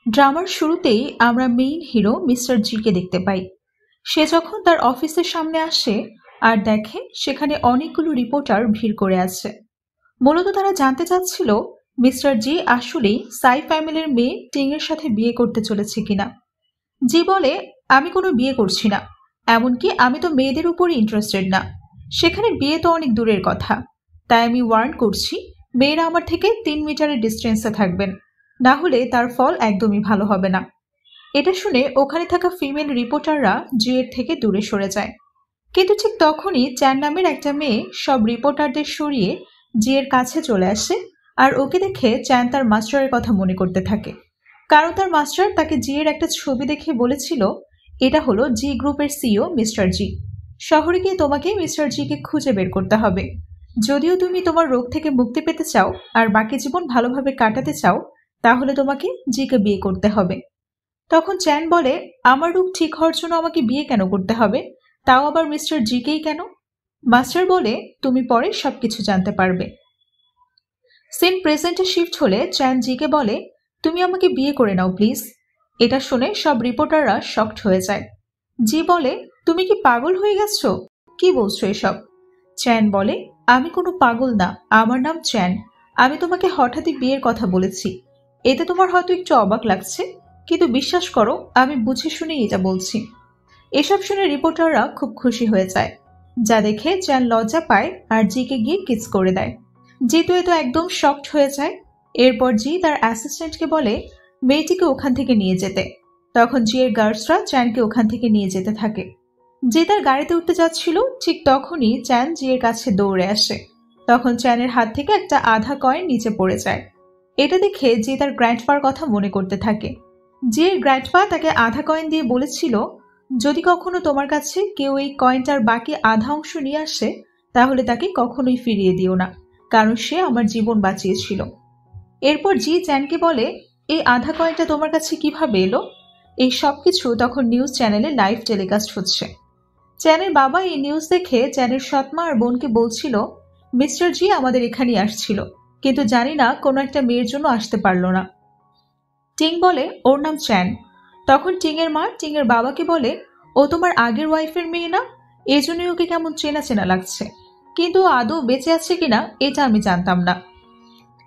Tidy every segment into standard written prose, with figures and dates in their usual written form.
ড্রামার শুরুতেই আমরা main hero mister GK দেখতে পাই। সে যখন তার অফিসের সামনে আসে আর দেখে সেখানে অনেকগুলো রিপোর্টার ভিড় করে আছে। মূলত তারা জানতে চাচ্ছিল মিস্টার জি আসলেই সাই ফ্যামিলির মেয়ে টিংয়ের সাথে বিয়ে করতে চলেছে কিনা। জি বলে, আমি কোনো বিয়ে করছি না, এমনকি আমি তো মেয়েদের উপরই ইন্টারেস্টেড না, সেখানে বিয়ে তো অনেক দূরের কথা। তাই আমি ওয়ার্ন করছি, মেয়েরা আমার থেকে 3 মিটারের ডিস্টেন্সে থাকবেন, না হলে তার ফল একদমই ভালো হবে না। এটা শুনে ওখানে থাকা ফিমেল রিপোর্টাররা জিয়ের থেকে দূরে সরে যায়। কিন্তু ঠিক তখনই চ্যান নামের একটা মেয়ে সব রিপোর্টারদের সরিয়ে জিয়ের কাছে চলে আসে, আর ওকে দেখে চ্যান তার মাস্টারের কথা মনে করতে থাকে। কারণ তার মাস্টার তাকে জিয়ের একটা ছবি দেখে বলেছিল, এটা হলো জি গ্রুপের সিইও মিস্টার জি। শহরে গিয়ে তোমাকে মিস্টার জিকে খুঁজে বের করতে হবে। যদিও তুমি তোমার রোগ থেকে মুক্তি পেতে চাও আর বাকি জীবন ভালোভাবে কাটাতে চাও, তাহলে তোমাকে জিকে বিয়ে করতে হবে। তখন চ্যান বলে, আমার রোগ ঠিক হওয়ার জন্য আমাকে বিয়ে কেন করতে হবে, তাও আবার মিস্টার জিকেই কেন? মাস্টার বলে, তুমি পরে সবকিছু জানতে পারবে। সিন প্রেজেন্টে শিফট হলে চ্যান জিকে বলে, তুমি আমাকে বিয়ে করে নাও প্লিজ। এটা শুনে সব রিপোর্টাররা শকড হয়ে যায়। জি বলে, তুমি কি পাগল হয়ে গেছো? কি বলছো এসব? চ্যান বলে, আমি কোনো পাগল না, আমার নাম চ্যান। আমি তোমাকে হঠাৎই বিয়ের কথা বলেছি। এতে তোমার হয়তো একটু অবাক লাগছে, কিন্তু বিশ্বাস করো আমি বুঝে শুনেই এটা বলছি। এসব শুনে রিপোর্টাররা খুব খুশি হয়ে যায়, যা দেখে চ্যান লজ্জা পায় আর জিকে গিয়ে কিস করে দেয়। জি তো এ তো একদম শকড হয়ে যায়। এরপর জি তার অ্যাসিস্ট্যান্টকে বলে মেয়েটিকে ওখান থেকে নিয়ে যেতে। তখন জি এর গার্ডসরা চ্যানকে ওখান থেকে নিয়ে যেতে থাকে। জি তার গাড়িতে উঠতে যাচ্ছিল, ঠিক তখনই চ্যান জি এর কাছে দৌড়ে আসে। তখন চ্যানের হাত থেকে একটা আধা কয়েন নিচে পড়ে যায়। এটা দেখে জি তার গ্র্যান্ডপার কথা মনে করতে থাকে। জি এর গ্র্যান্ডপা তাকে আধা কয়েন দিয়ে বলেছিল, যদি কখনো তোমার কাছে কেউ এই কয়েনটার বাকি আধা অংশ নিয়ে আসে, তাহলে তাকে কখনোই ফিরিয়ে দিও না, কারণ সে আমার জীবন বাঁচিয়েছিল। এরপর জি চ্যানকে বলে, এই আধা কয়েনটা তোমার কাছে কিভাবে এলো? এই সবকিছু তখন নিউজ চ্যানেলে লাইভ টেলিকাস্ট হচ্ছে। চ্যানের বাবা এই নিউজ দেখে চ্যানের সৎমা আর বোনকে বলছিল, মিস্টার জি আমাদের এখানেই আসছিল, কিন্তু জানি না কোনো একটা মেয়ের জন্য আসতে পারলো না। টিং বলে, ওর নাম চ্যান। তখন টিং এর মা টিং এর বাবাকে বলে, ও তোমার আগের ওয়াইফের মেয়ে না? এই জন্যই ওকে কেমন চেনা চেনা লাগছে, কিন্তু ও আদৌ বেঁচে আছে কিনা এটা আমি জানতাম না।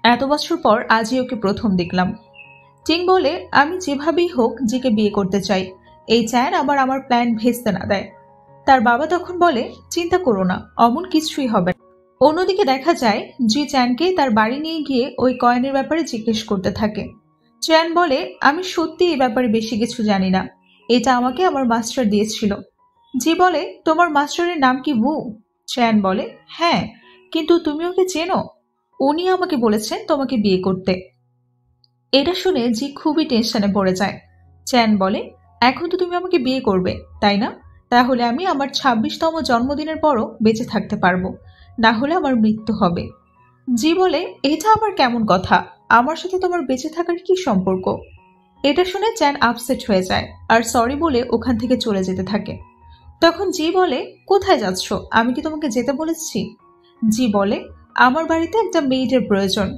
এত বছর পর আজই ওকে প্রথম দেখলাম। টিং বলে, আমি যেভাবেই হোক জিকে বিয়ে করতে চাই, এই চ্যান আবার আমার প্ল্যান ভেস্তে না দেয়। তার বাবা তখন বলে, চিন্তা করো না, অমন কিছুই হবে না। অন্যদিকে দেখা যায় জি চ্যানকে তার বাড়ি নিয়ে গিয়ে ওই কয়েনের ব্যাপারে জিজ্ঞেস করতে থাকে। চ্যান বলে, আমি সত্যি এই ব্যাপারে বেশি কিছু জানি না, এটা আমাকে আমার মাস্টার দিয়েছিল। জি বলে, তোমার মাস্টারের নাম কি বু? চ্যান বলে, হ্যাঁ, কিন্তু তুমি ওকে চেনো? উনি আমাকে বলেছেন তোমাকে বিয়ে করতে। এটা শুনে জি খুবই টেনশনে পড়ে যায়। চ্যান বলে, এখন তো তুমি আমাকে বিয়ে করবে, তাই না? তাহলে আমি আমার 26তম জন্মদিনের পরও বেঁচে থাকতে পারবো, না হলে আমার মৃত্যু হবে। জি বলে, এটা আবার কেমন কথা, আমার সাথে তোমার বেঁচে থাকার কি সম্পর্ক? এটা শুনে চ্যান আপসেট হয়ে যায় আর সরি বলে ওখান থেকে চলে যেতে থাকে। তখন জি বলে, কোথায় যাচ্ছ? আমি কি তোমাকে যেতে বলেছি? জি বলে, আমার বাড়িতে একটা মেইডের প্রয়োজন।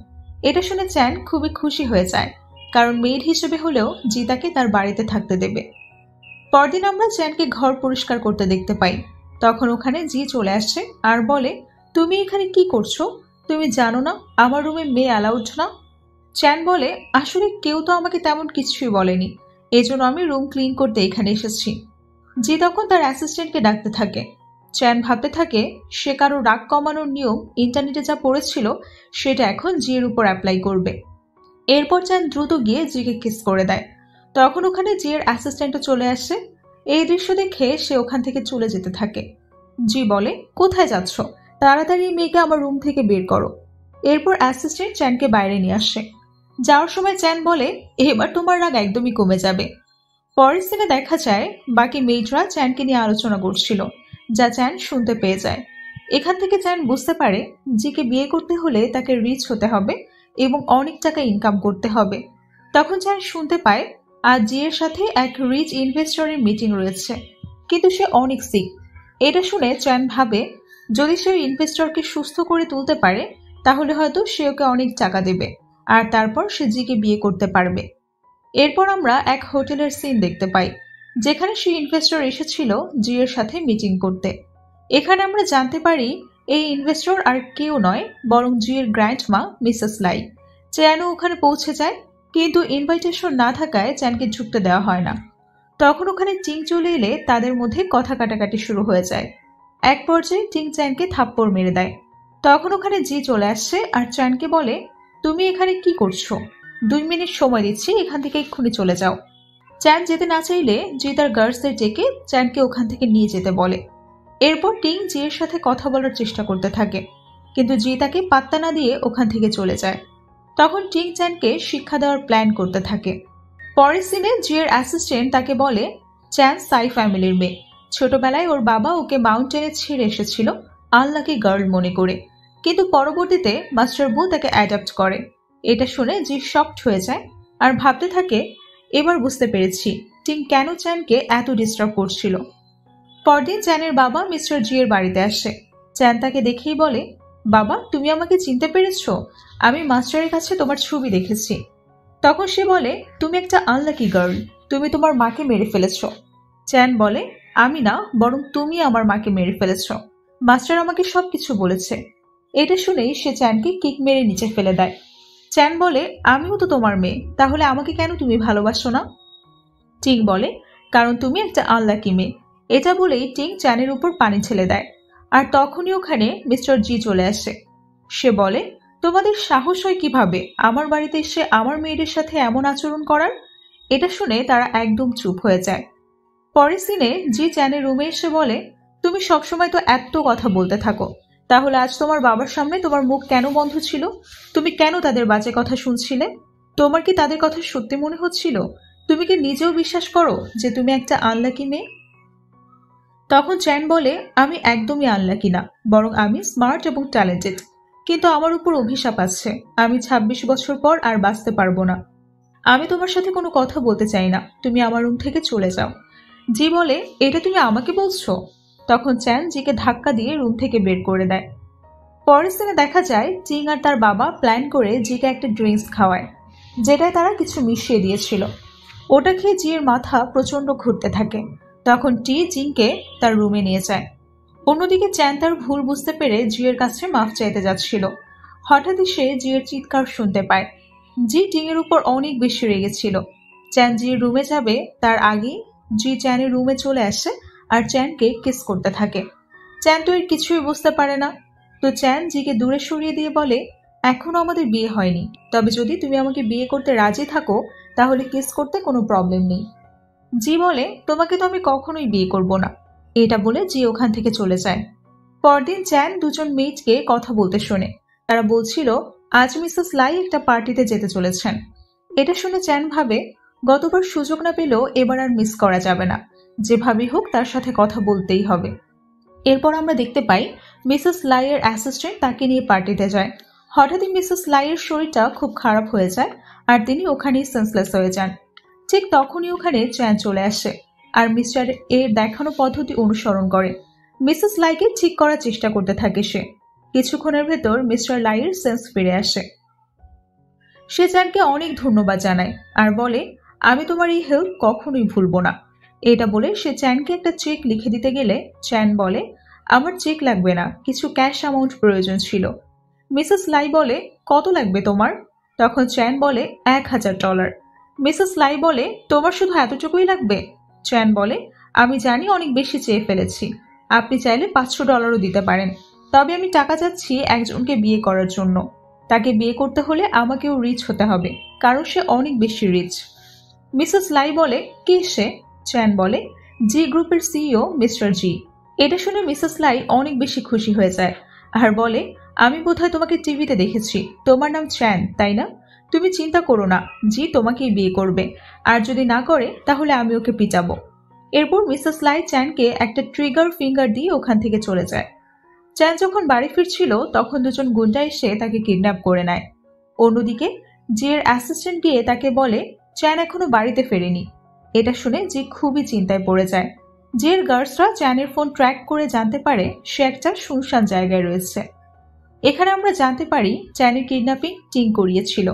এটা শুনে চ্যান খুবই খুশি হয়ে যায়, কারণ মেইড হিসেবে হলেও জি তাকে তার বাড়িতে থাকতে দেবে। পরদিন আমরা চ্যানকে ঘর পরিষ্কার করতে দেখতে পাই। তখন ওখানে জি চলে আসে আর বলে, তুমি এখানে কি করছো? তুমি জানো না আমার রুমে মেয়ে অ্যালাউড না? চ্যান বলে, আসলে কেউ তো আমাকে তেমন কিছুই বলেনি, এজন্য আমি রুম ক্লিন করতে এখানে এসেছি। জি তখন তার অ্যাসিস্ট্যান্টকে ডাকতে থাকে। চ্যান ভাবতে থাকে সে কারো রাগ কমানোর নিয়ম ইন্টারনেটে যা পড়েছিল সেটা এখন জির উপর অ্যাপ্লাই করবে। এরপর চ্যান দ্রুত গিয়ে জিকে কিস করে দেয়। তখন ওখানে জির অ্যাসিস্ট্যান্টও চলে আসে। এই দৃশ্য দেখে সে ওখান থেকে চলে যেতে থাকে। জি বলে, কোথায় যাচ্ছ? তাড়াতাড়ি মেয়েকে আমার রুম থেকে বের করো। এরপর অ্যাসিস্ট্যান্ট চ্যানকে বাইরে নিয়ে আসে। যাওয়ার সময় চ্যান বলে, এবার তোমার রাগ একদমই কমে যাবে। পরের সিনে দেখা যায় বাকি মেয়েরা চ্যানকে নিয়ে আলোচনা করছিল, যা চ্যান শুনতে পেয়ে যায়। এখান থেকে চ্যান বুঝতে পারে জিকে বিয়ে করতে হলে তাকে রিচ হতে হবে এবং অনেক টাকা ইনকাম করতে হবে। তখন চ্যান শুনতে পায় আর জি এর সাথে এক রিচ ইনভেস্টরের মিটিং রয়েছে, কিন্তু সে অনেক সিক। এটা শুনে চ্যান ভাবে যদি সে ইনভেস্টরকে সুস্থ করে তুলতে পারে তাহলে হয়তো সে ওকে অনেক টাকা দেবে আর তারপর সে জিকে বিয়ে করতে পারবে। এরপর আমরা এক হোটেলের সিন দেখতে পাই, যেখানে সেই ইনভেস্টর এসেছিল জিয়ের সাথে মিটিং করতে। এখানে আমরা জানতে পারি এই ইনভেস্টর আর কেউ নয় বরং জিয়ের গ্র্যান্ডমা মিসেস লাই। চ্যানও ওখানে পৌঁছে যায়, কিন্তু ইনভাইটেশন না থাকায় চ্যানকে ঢুকতে দেওয়া হয় না। তখন ওখানে টিং চলে এলে তাদের মধ্যে কথা কাটাকাটি শুরু হয়ে যায়। এক পর্যায়ে টিং চ্যানকে থাপ্পড় মেরে দেয়। তখন ওখানে জি চলে আসছে আর চ্যানকে বলে, তুমি এখানে কি করছো? 2 মিনিট সময় দিচ্ছি, এখান থেকে এক্ষুনি চলে যাও। চ্যান যেতে না চাইলে জি তার গার্ডসদের ডেকে চ্যানকে ওখান থেকে নিয়ে যেতে বলে। এরপর টিং জিয়ের সাথে কথা বলার চেষ্টা করতে থাকে, কিন্তু জি তাকে পাত্তা না দিয়ে ওখান থেকে চলে যায়। তখন টিং চ্যানকে শিক্ষা দেওয়ার প্ল্যান করতে থাকে। পরের সিনে জিয়ের অ্যাসিস্ট্যান্ট তাকে বলে, চ্যান সাই ফ্যামিলির মেয়ে। ছোটবেলায় ওর বাবা ওকে মাউন্টেনে ছেড়ে এসেছিল আনলাকি গার্ল মনে করে, কিন্তু পরবর্তীতে মাস্টার বু তাকে অ্যাডাপ্ট করে। এটা শুনে জি শকড হয়ে যায় আর ভাবতে থাকে, এবার বুঝতে পেরেছি টিং কেন চ্যানকে এত ডিস্টার্ব করছিল। পরদিন চ্যানের বাবা মিস্টার জি এর বাড়িতে আসে। চ্যান তাকে দেখেই বলে, বাবা তুমি আমাকে চিনতে পেরেছ? আমি মাস্টারের কাছে তোমার ছবি দেখেছি। তখন সে বলে, তুমি একটা আনলাকি গার্ল, তুমি তোমার মাকে মেরে ফেলেছ। চ্যান বলে, আমি না, বরং তুমি আমার মাকে মেরে ফেলেছ। মাস্টার আমাকে সবকিছু বলেছে। এটা শুনেই সে চ্যানকে কিক মেরে নিচে ফেলে দেয়। চ্যান বলে, আমিও তো তোমার মেয়ে, তাহলে আমাকে কেন তুমি ভালোবাসো না? টিং বলে, কারণ তুমি একটা আনলাকি মেয়ে। এটা বলেই টিং চ্যানের উপর পানি ছেলে দেয়। আর তখনই ওখানে মিস্টার জি চলে আসে। সে বলে, তোমাদের সাহস হয় কিভাবে আমার বাড়িতে এসে আমার মেয়েদের সাথে এমন আচরণ করার? এটা শুনে তারা একদম চুপ হয়ে যায়। পরের সিনে জি চ্যানের রুমে এসে বলে, তুমি সবসময় তো এত কথা বলতে থাকো, তাহলে আজ তোমার বাবার সামনে তোমার মুখ কেন বন্ধ ছিল? তুমি কেন তাদের বাজে কথা শুনছিলে? তোমার কি তাদের কথা সত্যি মনে হচ্ছিল? তুমি কি নিজেও বিশ্বাস করো যে তুমি একটা আনলাকি মেয়ে? তখন চ্যান বলে, আমি একদমই আনলাকি না, বরং আমি স্মার্ট এবং ট্যালেন্টেড, কিন্তু আমার উপর অভিশাপ আছে। আমি 26 বছর পর আর বাঁচতে পারবো না। আমি তোমার সাথে কোনো কথা বলতে চাই না, তুমি আমার রুম থেকে চলে যাও। জি বলে, এটা তুমি আমাকে বলছো? তখন চ্যান জিকে ধাক্কা দিয়ে রুম থেকে বের করে দেয়। পরের সিনে দেখা যায় টিং আর তার বাবা প্ল্যান করে জিকে একটা ড্রিঙ্কস খাওয়ায়, যেটায় তারা কিছু মিশিয়ে দিয়েছিল। ওটা খেয়ে জির মাথা প্রচন্ড ঘুরতে থাকে। তখন টি জিংকে তার রুমে নিয়ে যায়। অন্যদিকে চ্যান তার ভুল বুঝতে পেরে জিয়ের কাছে মাফ চাইতে যাচ্ছিল। হঠাৎই সে জিয়ের চিৎকার শুনতে পায়। জি টিং এর উপর অনেক বেশি রেগেছিল। চ্যান জির রুমে যাবে তার আগেই জি চ্যানের রুমে চলে আসে আর চ্যানকে কিস করতে থাকে। চ্যান তো এর কিছুই বুঝতে পারে না। তো চ্যান জিকে দূরে সরিয়ে দিয়ে বলে, এখনো আমাদের বিয়ে হয়নি, তবে যদি তুমি আমাকে বিয়ে করতে রাজি থাকো তাহলে কিস করতে কোনো প্রবলেম নেই। জি বলে, তোমাকে তো আমি কখনোই বিয়ে করব না। এটা বলে জি ওখান থেকে চলে যায়। পরদিন চ্যান দুজন মেয়েকে কথা বলতে শোনে। তারা বলছিল আজ মিসেস লাই একটা পার্টিতে যেতে চলেছেন। এটা শুনে চ্যান ভাবে, গতবার সুযোগ না পেলেও এবার আর মিস করা যাবে না, যেভাবেই হোক তার সাথে কথা বলতেই হবে। এরপর আমরা দেখতে পাই মিসেস লাইয়ের অ্যাসিস্ট্যান্ট তাকে নিয়ে পার্টিতে যায়। হঠাৎই মিসেস লাইয়ের শরীরটা খুব খারাপ হয়ে যায় আর তিনি ওখানেই সেন্সলেস হয়ে যান। ঠিক তখনই ওখানে চ্যান চলে আসে আর মিস্টার এর দেখানো পদ্ধতি অনুসরণ করে মিসেস লাইকে ঠিক করার চেষ্টা করতে থাকে সে। কিছুক্ষণের ভেতর মিস্টার লাইয়ের সেন্স ফিরে আসে। সে চ্যানকে অনেক ধন্যবাদ জানায় আর বলে, আমি তোমার এই হেল্প কখনোই ভুলবো না। এটা বলে সে চ্যানকে একটা চেক লিখে দিতে গেলে চ্যান বলে, আমার চেক লাগবে না, কিছু ক্যাশ অ্যামাউন্ট প্রয়োজন ছিল। মিসেস লাই বলে, কত লাগবে তোমার? তখন চ্যান বলে, $1000। মিসেস লাই বলে, তোমার শুধু এতটুকুই লাগবে? চ্যান বলে, আমি জানি অনেক বেশি চেয়ে ফেলেছি, আপনি চাইলে $500 দিতে পারেন, তবে আমি টাকা চাচ্ছি একজনকে বিয়ে করার জন্য। তাকে বিয়ে করতে হলে আমাকেও রিচ হতে হবে, কারণ সে অনেক বেশি রিচ। মিসেস লাই বলে, কে সে? চ্যান বলে, জি গ্রুপের সিইও মিস্টার জি। এটা শুনে মিসেস লাই অনেক বেশি খুশি হয়ে যায় আর বলে, আমি বোধহয় তোমাকে টিভিতে দেখেছি, তোমার নাম চ্যান তাই না? তুমি চিন্তা করো না, জি তোমাকেই বিয়ে করবে, আর যদি না করে তাহলে আমি ওকে পিটাবো। এরপর মিসেস লাই চ্যানকে একটা ট্রিগার ফিঙ্গার দিয়ে ওখান থেকে চলে যায়। চ্যান যখন বাড়ি ফিরছিল তখন দুজন গুন্ডা এসে তাকে কিডন্যাপ করে নেয়। অন্যদিকে জির অ্যাসিস্ট্যান্ট গিয়ে তাকে বলে চ্যান এখনো বাড়িতে ফেরেনি। এটা শুনে জি খুবই চিন্তায় পড়ে যায়। জির গার্ডসরা চ্যানের ফোন ট্র্যাক করে জানতে পারে সে একটা শুনশান জায়গায় রয়েছে। এখানে আমরা জানতে পারি চ্যানের কিডন্যাপিং টিং করিয়েছিল।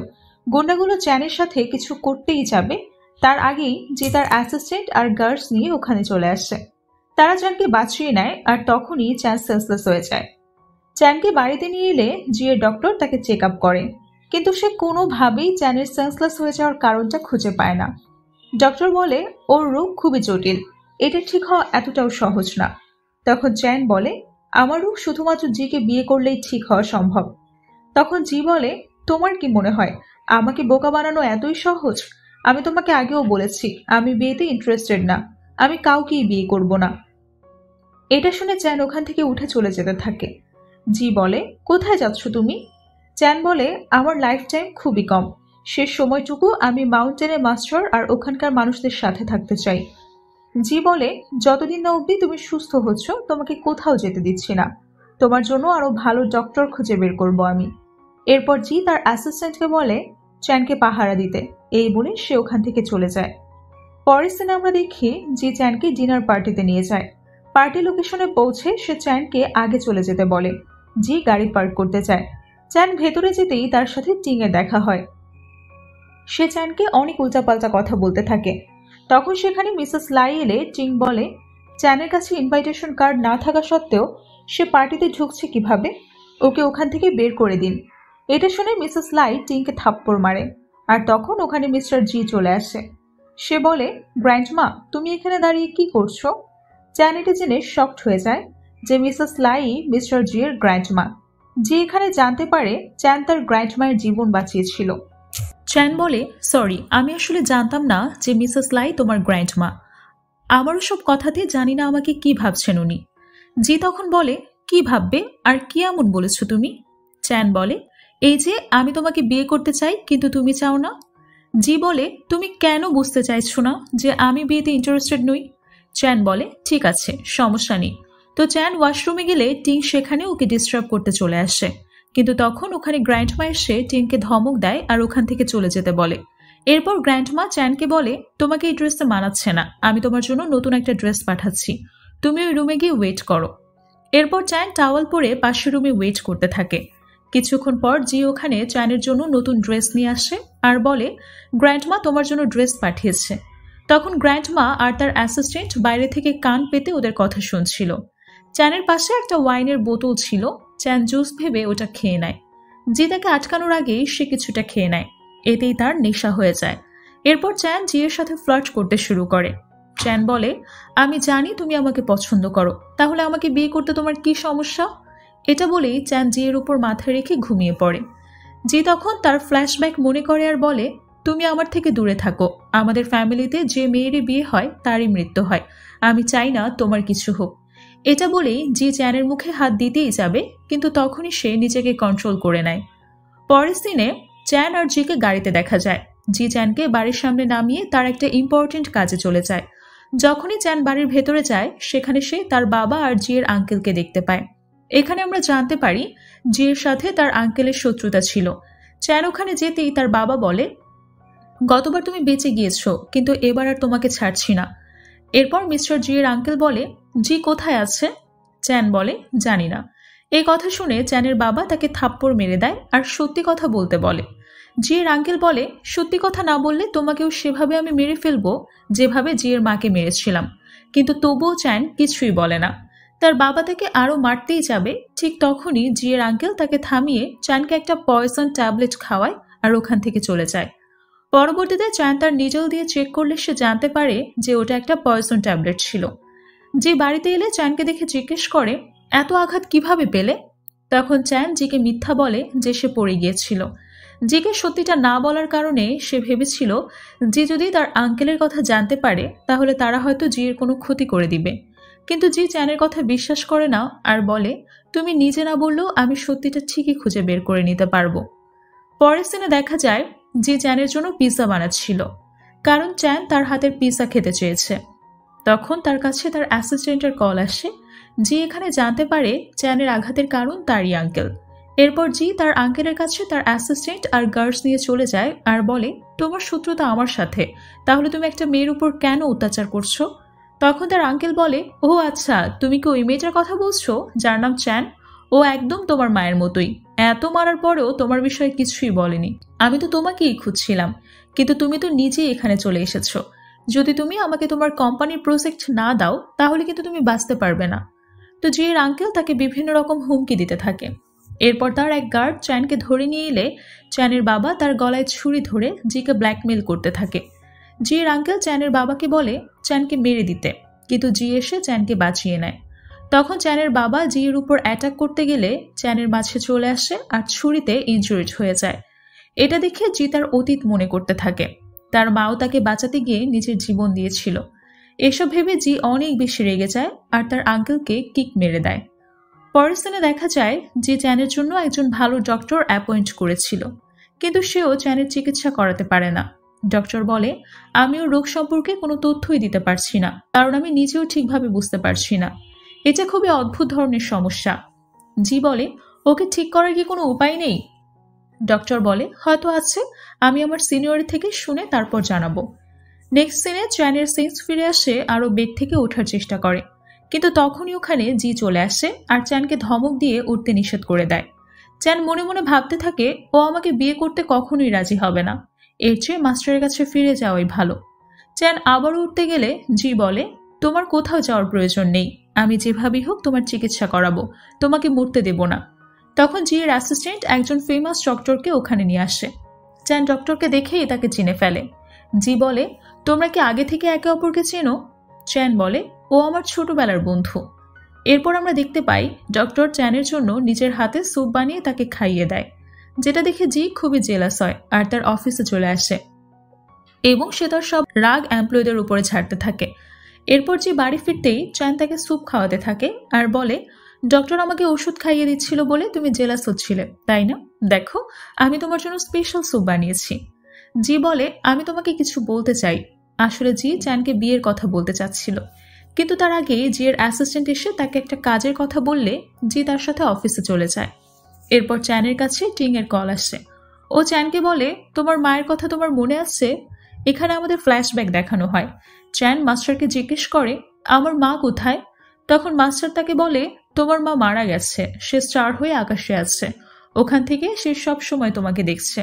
গুন্ডাগুলো চ্যানের সাথে কিছু করতেই যাবে, তার আগেই যে তার অ্যাসিস্ট্যান্ট আর গার্ডস নিয়ে ওখানে চলে আসে। তারা চ্যানকে বাঁচিয়ে নেয় আর তখনই চ্যান সেন্সলেস হয়ে যায়। চ্যানকে বাড়িতে নিয়ে এলে জিয়ের ডক্টর তাকে চেক আপ করে, কিন্তু সে কোনোভাবেই চ্যানের সেন্সলেস হয়ে যাওয়ার কারণটা খুঁজে পায় না। ডক্টর বলে ওর রোগ খুবই জটিল, এটা ঠিক হওয়া এতটাও সহজ না। তখন চ্যান বলে আমার রোগ শুধুমাত্র জিকে বিয়ে করলেই ঠিক হওয়া সম্ভব। তখন জি বলে তোমার কি মনে হয় আমাকে বোকা বানানো এতই সহজ? আমি তোমাকে আগেও বলেছি আমি বিয়েতে ইন্টারেস্টেড না, আমি কাউকেই বিয়ে করব না। এটা শুনে চ্যান ওখান থেকে উঠে চলে যেতে থাকে। জি বলে কোথায় যাচ্ছ তুমি? চ্যান বলে আমার লাইফ টাইম খুবই কম, শেষ সময়টুকু আমি মাউন্টেনে মাস্টার আর ওখানকার মানুষদের সাথে থাকতে চাই। জি বলে যতদিন না অবধি তুমি সুস্থ হচ্ছ তোমাকে কোথাও যেতে দিচ্ছি না, তোমার জন্য আরো ভালো ডক্টর খুঁজে বের করব আমি। এরপর জি তার অ্যাসিস্ট্যান্টকে বলে চ্যানকে পাহারা দিতে, এই বলে সে ওখান থেকে চলে যায়। পরের সিনে আমরা দেখি জি চ্যানকে ডিনার পার্টিতে নিয়ে যায়। পার্টি লোকেশনে পৌঁছে সে চ্যানকে আগে চলে যেতে বলে। জি গাড়ি পার্ক করতে চায়। চ্যান ভেতরে যেতেই তার সাথে টিং এর দেখা হয়। সে চ্যানকে অনেক উল্টাপাল্টা কথা বলতে থাকে। তখন সেখানে মিসেস লাই এলে টিং বলে চ্যানের কাছে ইনভাইটেশন কার্ড না থাকা সত্ত্বেও সে পার্টিতে ঢুকছে কিভাবে, ওকে ওখান থেকে বের করে দিন। এটা শুনে মিসেস লাই টিংকে থাপ্পড় মারে, আর তখন ওখানে মিস্টার জি চলে আসে। সে বলে গ্র্যান্ডমা তুমি এখানে দাঁড়িয়ে কি করছো? চ্যান এটা জেনে শকড হয়ে যায় যে মিসেস লাই মিস্টার জি এর গ্র্যান্ডমা। জি এখানে জানতে পারে চ্যান তার গ্র্যান্ডমায়ের জীবন বাঁচিয়েছিল। চ্যান বলে সরি, আমি আসলে জানতাম না যে মিসেস লাই তোমার গ্র্যান্ডমা। আমারও সব কথাতে জানি না আমাকে কি ভাবছেন উনি। জি তখন বলে কি ভাববে আর কি এমন বলেছো তুমি? চ্যান বলে এই যে আমি তোমাকে বিয়ে করতে চাই কিন্তু তুমি চাও না। জি বলে তুমি কেন বুঝতে চাইছো না যে আমি বিয়েতে ইন্টারেস্টেড নই? চ্যান বলে ঠিক আছে, সমস্যা নেই। তো চ্যান ওয়াশরুমে গেলে টিং সেখানে ওকে ডিস্টার্ব করতে চলে আসে, কিন্তু তখন ওখানে গ্র্যান্ডমা এসে টিংকে ধমক দেয় আর ওখান থেকে চলে যেতে বলে। এরপর গ্র্যান্ডমা চ্যানকে বলে তোমাকে এই ড্রেসটা মানাচ্ছে না, আমি তোমার জন্য নতুন একটা ড্রেস পাঠাচ্ছি, তুমি ওই রুমে গিয়ে ওয়েট করো। এরপর চ্যান টাওয়াল পরে পাশের রুমে ওয়েট করতে থাকে। কিছুক্ষণ পর জি ওখানে চ্যানের জন্য নতুন ড্রেস নিয়ে আসে আর বলে গ্র্যান্ডমা তোমার জন্য ড্রেস পাঠিয়েছে। তখন গ্র্যান্ডমা আর তার অ্যাসিস্ট্যান্ট বাইরে থেকে কান পেতে ওদের কথা শুনছিল। চ্যানের পাশে একটা ওয়াইনের বোতল ছিল, চ্যান জুস ভেবে ওটা খেয়ে নেয়। জি তাকে আটকানোর আগেই সে কিছুটা খেয়ে নেয়, এতেই তার নেশা হয়ে যায়। এরপর চ্যান জিয়ের সাথে ফ্লার্ট করতে শুরু করে। চ্যান বলে আমি জানি তুমি আমাকে পছন্দ করো, তাহলে আমাকে বিয়ে করতে তোমার কি সমস্যা? এটা বলেই চ্যান জিয়ের উপর মাথা রেখে ঘুমিয়ে পড়ে। জি তখন তার ফ্ল্যাশব্যাক মনে করে আর বলে তুমি আমার থেকে দূরে থাকো, আমাদের ফ্যামিলিতে যে মেয়েরই বিয়ে হয় তারই মৃত্যু হয়, আমি চাই না তোমার কিছু হোক। এটা বলেই জি চ্যানের মুখে হাত দিতেই যাবে, কিন্তু তখনই সে নিজেকে কন্ট্রোল করে নেয়। পরের দিনে চ্যান আর জিকে গাড়িতে দেখা যায়। জি চ্যানকে বাড়ির সামনে নামিয়ে তার একটা ইম্পর্টেন্ট কাজে চলে যায়। যখনই চ্যান বাড়ির ভেতরে যায় সেখানে সে তার বাবা আর জিয়ের আঙ্কেলকে দেখতে পায়। এখানে আমরা জানতে পারি জিয়ের সাথে তার আঙ্কেলের শত্রুতা ছিল। চ্যান ওখানে যেতেই তার বাবা বলে গতবার তুমি বেঁচে গিয়েছো, কিন্তু এবার আর তোমাকে ছাড়ছি না। এরপর মিস্টার জিয়ের আঙ্কেল বলে জি কোথায় আছে? চ্যান বলে জানি না। এই কথা শুনে চ্যানের বাবা তাকে থাপ্পড় মেরে দেয় আর সত্যি কথা বলতে বলে। জিয়ের আঙ্কেল বলে সত্যি কথা না বললে তোমাকেও সেভাবে আমি মেরে ফেলবো যেভাবে জিয়ের মাকে মেরেছিলাম, কিন্তু তবুও চ্যান কিছুই বলে না। তার বাবা তাকে আরো মারতেই যাবে, ঠিক তখনই জিয়ের আঙ্কেল তাকে থামিয়ে চ্যানকে একটা পয়জন ট্যাবলেট খাওয়ায় আর ওখান থেকে চলে যায়। পরবর্তীতে চ্যান তার নিডল দিয়ে চেক করলে সে জানতে পারে যে ওটা একটা পয়জন ট্যাবলেট ছিল। যে বাড়িতে এলে চ্যানকে দেখে জিজ্ঞেস করে এত আঘাত কিভাবে পেলে? তখন চ্যান জিকে মিথ্যা বলে যে সে পড়ে গিয়েছিল। জিকে সত্যিটা না বলার কারণে সে ভেবেছিল জি যদি তার আঙ্কেলের কথা জানতে পারে তাহলে তারা হয়তো জিয়ের কোনো ক্ষতি করে দিবে, কিন্তু জি চ্যানের কথা বিশ্বাস করে না আর বলে তুমি নিজে না বললেও আমি সত্যিটা ঠিকই খুঁজে বের করে নিতে পারবো। পরের সিনে দেখা যায় জি চ্যানের জন্য পিৎজা বানাচ্ছিল, কারণ চ্যান তার হাতের পিৎজা খেতে চেয়েছে। তখন তার কাছে তার অ্যাসিস্ট্যান্টের কল আসে। জি এখানে জানতে পারে চ্যানের আঘাতের কারণ তারই আঙ্কেল। এরপর জি তার আঙ্কেলের কাছে তার অ্যাসিস্ট্যান্ট আর গার্ডস নিয়ে চলে যায় আর বলে তোমার শত্রুতা আমার সাথে, তাহলে তুমি একটা মেয়ের উপর কেন অত্যাচার করছো? তখন তার আঙ্কেল বলে ও আচ্ছা, তুমি কি ওই মেয়েটার কথা বলছো যার নাম চ্যান? ও একদম তোমার মায়ের মতোই, এত মারার পরেও তোমার বিষয়ে কিছুই বলেনি। আমি তো তোমাকেই খুঁজছিলাম, কিন্তু তুমি তো নিজেই এখানে চলে এসেছো। যদি তুমি আমাকে তোমার কোম্পানির প্রজেক্ট না দাও তাহলে কিন্তু তুমি বাঁচতে পারবে না। তো জির আঙ্কেল তাকে বিভিন্ন রকম হুমকি দিতে থাকে। এরপর তার এক গার্ড চ্যানকে ধরে নিয়ে এলে চ্যানের বাবা তার গলায় ছুরি ধরে জিকে ব্ল্যাকমেল করতে থাকে। জির আঙ্কেল চ্যানের বাবাকে বলে চ্যানকে মেরে দিতে, কিন্তু জি এসে চ্যানকে বাঁচিয়ে নেয়। তখন চ্যানের বাবা জির উপর অ্যাটাক করতে গেলে চ্যানের মাঝে চলে আসে আর ছুরিতে ইনজুরিড হয়ে যায়। এটা দেখে জি তার অতীত মনে করতে থাকে। তার মাও তাকে বাঁচাতে গিয়ে নিজের জীবন দিয়েছিল। এসব ভেবে জি অনেক বেশি রেগে যায় আর তার আঙ্কেলকে কিক মেরে দেয়। পরের সিনে দেখা যায় যে চ্যানের জন্য একজন ভালো ডক্টর অ্যাপয়েন্ট করেছিল, কিন্তু সেও চ্যানের চিকিৎসা করাতে পারে না। ডক্টর বলে, আমিও রোগ সম্পর্কে কোনো তথ্যই দিতে পারছি না, কারণ আমি নিজেও ঠিকভাবে বুঝতে পারছি না। এটা খুবই অদ্ভুত ধরনের সমস্যা। জি বলে, ওকে ঠিক করার কি কোনো উপায় নেই? ডক্টর বলে, হয়তো আছে, আমি আমার সিনিয়র থেকে শুনে তারপর জানাবো। নেক্সট সিনে চ্যানের সেন্স ফিরে আসে আর ও বেড থেকে ওঠার চেষ্টা করে, কিন্তু তখনই ওখানে জি চলে আসে আর চ্যানকে ধমক দিয়ে উঠতে নিষেধ করে দেয়। চ্যান মনে মনে ভাবতে থাকে, ও আমাকে বিয়ে করতে কখনোই রাজি হবে না, এর চেয়ে মাস্টারের কাছে ফিরে যাওয়াই ভালো। চ্যান আবারও উঠতে গেলে জি বলে, তোমার কোথাও যাওয়ার প্রয়োজন নেই, আমি যেভাবেই হোক তোমার চিকিৎসা করাবো, তোমাকে মরতে দেব না। তখন জি এর অ্যাসিস্ট্যান্ট একজন ফেমাস ডক্টরকে ওখানে নিয়ে আসে। চ্যান ডক্টরকে দেখেই তাকে চিনে ফেলে। জি বলে, তোমরা কি আগে থেকে একে অপরকে চেনো? চ্যান বলে, ও আমার ছোটবেলার বন্ধু। এরপর আমরা দেখতে পাই ডক্টর চ্যানের জন্য নিজের হাতে স্যুপ বানিয়ে তাকে খাইয়ে দেয়, যেটা দেখে জি খুবই জেলাস হয় আর তার অফিসে চলে আসে এবং সে তার সব রাগ এমপ্লয়ীদের উপরে ছাড়তে থাকে। এরপর জি বাড়ি ফিরতেই চ্যান তাকে স্যুপ খাওয়াতে থাকে আর বলে, ডক্টর আমাকে ওষুধ খাইয়ে দিচ্ছিল বলে তুমি জেলাস হচ্ছিলে, তাই না? দেখো, আমি তোমার জন্য স্পেশাল স্যুপ বানিয়েছি। জি বলে, আমি তোমাকে কিছু বলতে চাই। আসলে জি চ্যানকে বিয়ের কথা বলতে চাচ্ছিল, কিন্তু তার আগে জি এর অ্যাসিস্ট্যান্ট এসে তাকে একটা কাজের কথা বললে জি তার সাথে অফিসে চলে যায়। এরপর চ্যানের কাছে টিং এর কল আসে। ও চ্যানকে বলে, তোমার মায়ের কথা তোমার মনে আছে? এখানে আমাদের ফ্ল্যাশব্যাক দেখানো হয়। চ্যান মাস্টারকে জিজ্ঞেস করে, আমার মা কোথায়? তখন মাস্টার তাকে বলে, তোমার মা মারা গেছে, সে স্টার হয়ে আকাশে আছে, ওখান থেকে সে সব সময় তোমাকে দেখছে।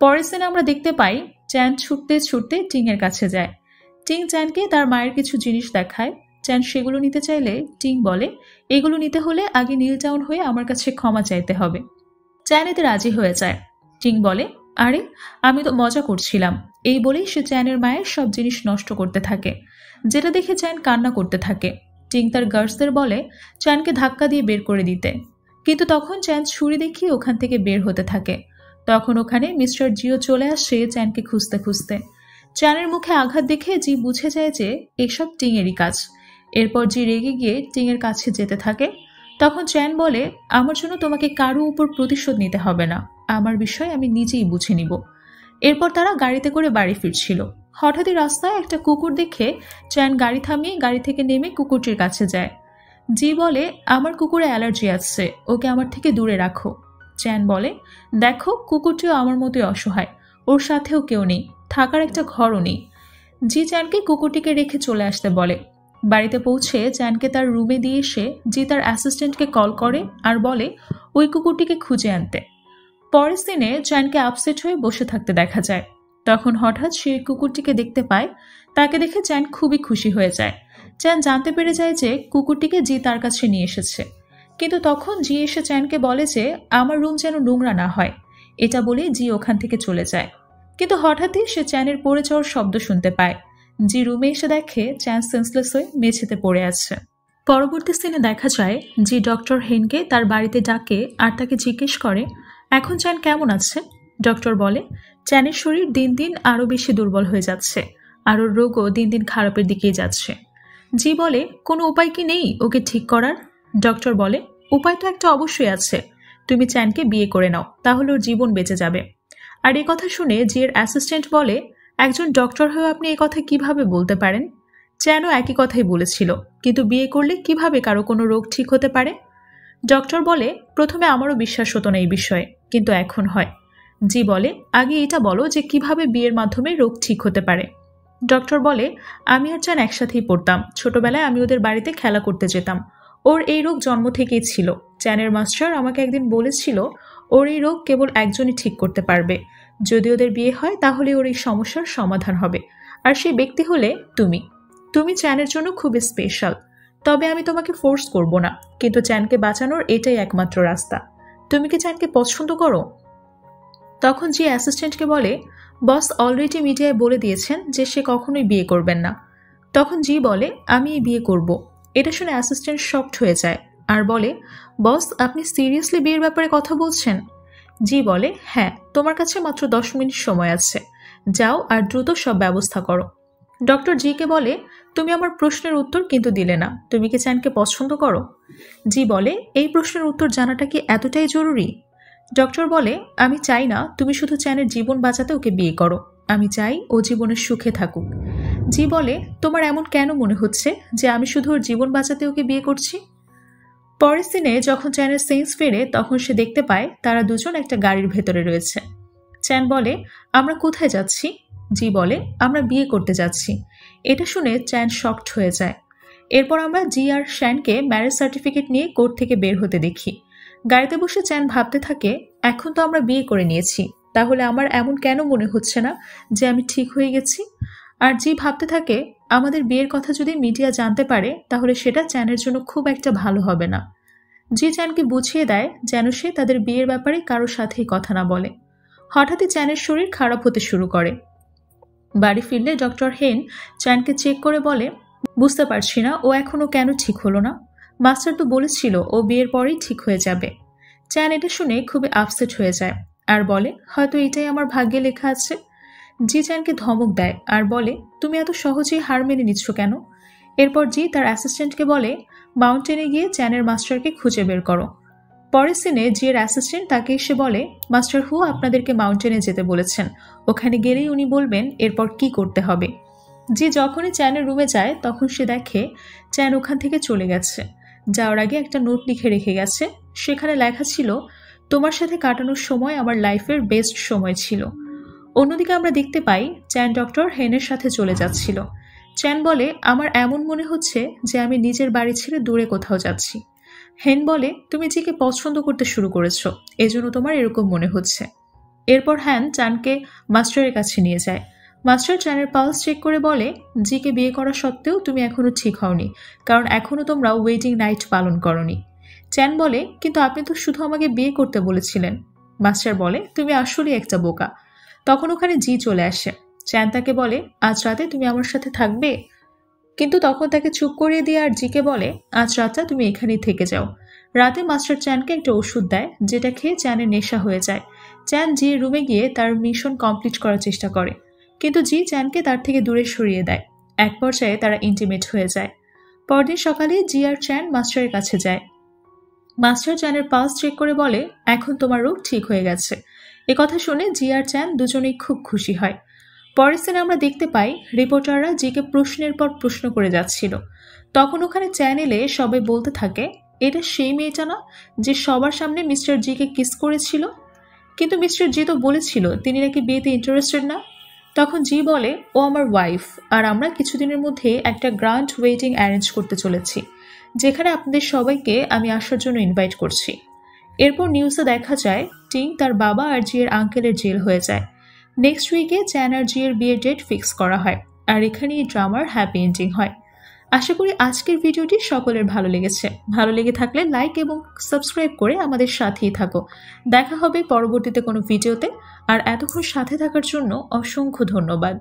পরের দিন আমরা দেখতে পাই চ্যান ছুটতে ছুটতে টিং এর কাছে যায়। টিং চ্যানকে তার মায়ের কিছু জিনিস দেখায়। চ্যান সেগুলো নিতে চাইলে টিং বলে, এগুলো নিতে হলে আগে নীল টাউন হয়ে আমার কাছে ক্ষমা চাইতে হবে। চ্যান এতে রাজি হয়ে যায়। টিং বলে, আরে আমি তো মজা করছিলাম। এই বলেই সে চ্যানের মায়ের সব জিনিস নষ্ট করতে থাকে, যেটা দেখে চ্যান কান্না করতে থাকে। টিং তার গার্ডসদের বলে চ্যানকে ধাক্কা দিয়ে বের করে দিতে, কিন্তু তখন চ্যান ছুরি দেখিয়ে ওখান থেকে বের হতে থাকে। তখন ওখানে মিস্টার জিও চলে আসে চ্যানকে খুঁজতে খুঁজতে। চ্যানের মুখে আঘাত দেখে জি বুঝে যায় যে এসব টিং এরই কাজ। এরপর জি রেগে গিয়ে টিং এর কাছে যেতে থাকে। তখন চ্যান বলে, আমার জন্য তোমাকে কারো উপর প্রতিশোধ নিতে হবে না, আমার বিষয় আমি নিজেই বুঝে নিব। এরপর তারা গাড়িতে করে বাড়ি ফিরছিল। হঠাৎই রাস্তায় একটা কুকুর দেখে চ্যান গাড়ি থামিয়ে গাড়ি থেকে নেমে কুকুরটির কাছে যায়। জি বলে, আমার কুকুরে অ্যালার্জি আছে, ওকে আমার থেকে দূরে রাখো। চ্যান বলে, দেখো কুকুরটিও আমার মতোই অসহায়, ওর সাথেও কেউ নেই, থাকার একটা ঘরও নেই। জি চ্যানকে কুকুরটিকে রেখে চলে আসতে বলে। বাড়িতে পৌঁছে চ্যানকে তার রুমে দিয়ে এসে জি তার অ্যাসিস্ট্যান্টকে কল করে আর বলে ওই কুকুরটিকে খুঁজে আনতে। পরের দিনে চ্যানকে আপসেট হয়ে বসে থাকতে দেখা যায়। তখন হঠাৎ সে কুকুরটিকে দেখতে পায়। তাকে দেখে চ্যান খুবই খুশি হয়ে যায়। চ্যান জানতে পেরে যায় যে কুকুরটিকে জি তার কাছে নিয়ে এসেছে, কিন্তু তখন জি এসে চ্যানকে বলে যে আমার রুম যেন নোংরা না হয়। এটা বলেই জি ওখান থেকে চলে যায়, কিন্তু হঠাৎই সে চ্যানের পড়ে যাওয়ার শব্দ শুনতে পায়। জি রুমে এসে দেখে চ্যান সেন্সলেস হয়ে মেঝেতে পড়ে আছে। পরবর্তী সিনে দেখা যায় জি ডক্টর হেনকে তার বাড়িতে ডাকে আর তাকে জিজ্ঞেস করে এখন চ্যান কেমন আছে। ডক্টর বলে চ্যানের শরীর দিন দিন আরও বেশি দুর্বল হয়ে যাচ্ছে আর ওর রোগও দিন দিন খারাপের দিকেই যাচ্ছে। জি বলে, কোনো উপায় কি নেই ওকে ঠিক করার? ডক্টর বলে, উপায় তো একটা অবশ্যই আছে, তুমি চ্যানকে বিয়ে করে নাও, তাহলে ওর জীবন বেঁচে যাবে। আর এই কথা শুনে জি এর অ্যাসিস্ট্যান্ট বলে, একজন ডক্টর হয়ে আপনি এই কথা কিভাবে বলতে পারেন? চ্যানও একই কথাই বলেছিল, কিন্তু বিয়ে করলে কিভাবে কারো কোনো রোগ ঠিক হতে পারে? ডক্টর বলে, প্রথমে আমারও বিশ্বাস হতো না এই বিষয়ে, কিন্তু এখন হয়। জি বলে, আগে এটা বলো যে কিভাবে বিয়ের মাধ্যমে রোগ ঠিক হতে পারে। ডক্টর বলে, আমি আর চ্যান একসাথেই পড়তাম, ছোটবেলায় আমি ওদের বাড়িতে খেলা করতে যেতাম। ওর এই রোগ জন্ম থেকেই ছিল। চ্যানের মাস্টার আমাকে একদিন বলেছিল ওর এই রোগ কেবল একজনই ঠিক করতে পারবে, যদি ওদের বিয়ে হয় তাহলে ওর এই সমস্যার সমাধান হবে, আর সেই ব্যক্তি হলে তুমি চ্যানের জন্য খুব স্পেশাল। তবে আমি তোমাকে ফোর্স করব না, কিন্তু চ্যানকে বাঁচানোর এটাই একমাত্র রাস্তা। তুমি কি চ্যানকে পছন্দ করো? তখন জি অ্যাসিস্ট্যান্টকে বলে, বস অলরেডি মিডিয়ায় বলে দিয়েছেন যে সে কখনোই বিয়ে করবেন না। তখন জি বলে, আমি বিয়ে করব। এটা শুনে অ্যাসিস্ট্যান্ট শকড হয়ে যায় আর বলে, বস আপনি সিরিয়াসলি বিয়ের ব্যাপারে কথা বলছেন? জি বলে, হ্যাঁ, তোমার কাছে মাত্র 10 মিনিট সময় আছে, যাও আর দ্রুত সব ব্যবস্থা করো। ডক্টর জিকে বলে, তুমি আমার প্রশ্নের উত্তর কিন্তু দিলে না, তুমি কি চ্যানকে পছন্দ করো? জি বলে, এই প্রশ্নের উত্তর জানাটা কি এতটাই জরুরি? ডক্টর বলে, আমি চাই না তুমি শুধু চ্যানের জীবন বাঁচাতে ওকে বিয়ে করো, আমি চাই ও জীবনের সুখে থাকুক। জি বলে, তোমার এমন কেন মনে হচ্ছে যে আমি শুধু ওর জীবন বাঁচাতে ওকে বিয়ে করছি? পরের দিনে যখন চ্যানের সেন্স ফেরে তখন সে দেখতে পায় তারা দুজন একটা গাড়ির ভেতরে রয়েছে। চ্যান বলে, আমরা কোথায় যাচ্ছি? জি বলে, আমরা বিয়ে করতে যাচ্ছি। এটা শুনে চ্যান শকড হয়ে যায়। এরপর আমরা জি আর শ্যানকে ম্যারেজ সার্টিফিকেট নিয়ে কোর্ট থেকে বের হতে দেখি। গাড়িতে বসে চ্যান ভাবতে থাকে, এখন তো আমরা বিয়ে করে নিয়েছি, তাহলে আমার এমন কেন মনে হচ্ছে না যে আমি ঠিক হয়ে গেছি? আর জি ভাবতে থাকে, আমাদের বিয়ের কথা যদি মিডিয়া জানতে পারে তাহলে সেটা চ্যানের জন্য খুব একটা ভালো হবে না। জি চ্যানকে বুঝিয়ে দেয় যেন সে তাদের বিয়ের ব্যাপারে কারোর সাথেই কথা না বলে। হঠাৎই চ্যানের শরীর খারাপ হতে শুরু করে। বাড়ি ফিরলে ডক্টর হেন চ্যানকে চেক করে বলে, বুঝতে পারছি না ও এখনো কেন ঠিক হলো না। মাস্টার তো বলেছিল ও বিয়ের পরেই ঠিক হয়ে যাবে। চ্যান এটা শুনে খুবই আপসেট হয়ে যায় আর বলে, হয়তো এটাই আমার ভাগ্যে লেখা আছে। জি চ্যানকে ধমক দেয় আর বলে, তুমি এত সহজেই হার মেনে নিচ্ছ কেন? এরপর জি তার অ্যাসিস্ট্যান্টকে বলে, মাউন্টেনে গিয়ে চ্যানের মাস্টারকে খুঁজে বের করো। পরের সিনে জি এর অ্যাসিস্ট্যান্ট তাকে এসে বলে, মাস্টার হু আপনাদেরকে মাউন্টেনে যেতে বলেছেন, ওখানে গেলেই উনি বলবেন এরপর কি করতে হবে। জি যখনই চ্যানের রুমে যায় তখন সে দেখে চ্যান ওখান থেকে চলে গেছে। যাওয়ার আগে একটা নোট লিখে রেখে গেছে, সেখানে লেখা ছিল, তোমার সাথে কাটানোর সময় আমার লাইফের বেস্ট সময় ছিল। অন্যদিকে আমরা দেখতে পাই চ্যান ডক্টর হেনের সাথে চলে যাচ্ছিল। চ্যান বলে, আমার এমন মনে হচ্ছে যে আমি নিজের বাড়ি ছেড়ে দূরে কোথাও যাচ্ছি। হেন বলে, তুমি জিকে পছন্দ করতে শুরু করেছো, এজন্য তোমার এরকম মনে হচ্ছে। এরপর হ্যান চ্যানকে মাস্টারের কাছে নিয়ে যায়। মাস্টার চ্যানের পালস চেক করে বলে, জিকে বিয়ে করা সত্ত্বেও তুমি এখনো ঠিক হওনি, কারণ এখনো তোমরা ওয়েডিং নাইট পালন করনি। চ্যান বলে, কিন্তু আপনি তো শুধু আমাকে বিয়ে করতে বলেছিলেন। মাস্টার বলে, তুমি আসলেই একটা বোকা। তখন ওখানে জি চলে আসে। চ্যান তাকে বলে, আজ রাতে তুমি আমার সাথে থাকবে? কিন্তু তখন তাকে চুপ করিয়ে দিয়ে আর জিকে বলে, আজ রাতটা তুমি এখানেই থেকে যাও। রাতে মাস্টার চ্যানকে একটা ওষুধ দেয়, যেটা খেয়ে চ্যানের নেশা হয়ে যায়। চ্যান জির রুমে গিয়ে তার মিশন কমপ্লিট করার চেষ্টা করে, কিন্তু জি চ্যানকে তার থেকে দূরে সরিয়ে দেয়। এক পর্যায়ে তারা ইন্টিমেট হয়ে যায়। পরদিন সকালে জি আর চ্যান মাস্টারের কাছে যায়। মাস্টার চ্যানের পালস চেক করে বলে, এখন তোমার রোগ ঠিক হয়ে গেছে। কথা শুনে জি আর চ্যান দুজনেই খুব খুশি হয়। পরের সিনে আমরা দেখতে পাই রিপোর্টাররা জিকে প্রশ্নের পর প্রশ্ন করে যাচ্ছিল। তখন ওখানে চ্যান এলে সবাই বলতে থাকে, এটা সেই মেয়েটা না যে সবার সামনে মিস্টার জিকে কিস করেছিল? কিন্তু মিস্টার জি তো বলেছিল তিনি নাকি বিয়েতে ইন্টারেস্টেড না। তখন জি বলে, ও আমার ওয়াইফ, আর আমরা কিছুদিনের মধ্যে একটা গ্র্যান্ড ওয়েডিং অ্যারেঞ্জ করতে চলেছি, যেখানে আপনাদের সবাইকে আমি আসার জন্য ইনভাইট করছি। এরপর নিউজে দেখা যায় টিং তার বাবা আর জি এর আঙ্কেলের জেল হয়ে যায়। নেক্সট উইকে চ্যান আর জি এর বিয়ের ডেট ফিক্স করা হয়, আর এখানেই ড্রামার হ্যাপি এন্ডিং হয়। আশা করি আজকের ভিডিওটি সকলের ভালো লেগেছে। ভালো লেগে থাকলে লাইক এবং সাবস্ক্রাইব করে আমাদের সাথেই থাকো। দেখা হবে পরবর্তীতে কোনো ভিডিওতে। আর এতক্ষণ সাথে থাকার জন্য অসংখ্য ধন্যবাদ।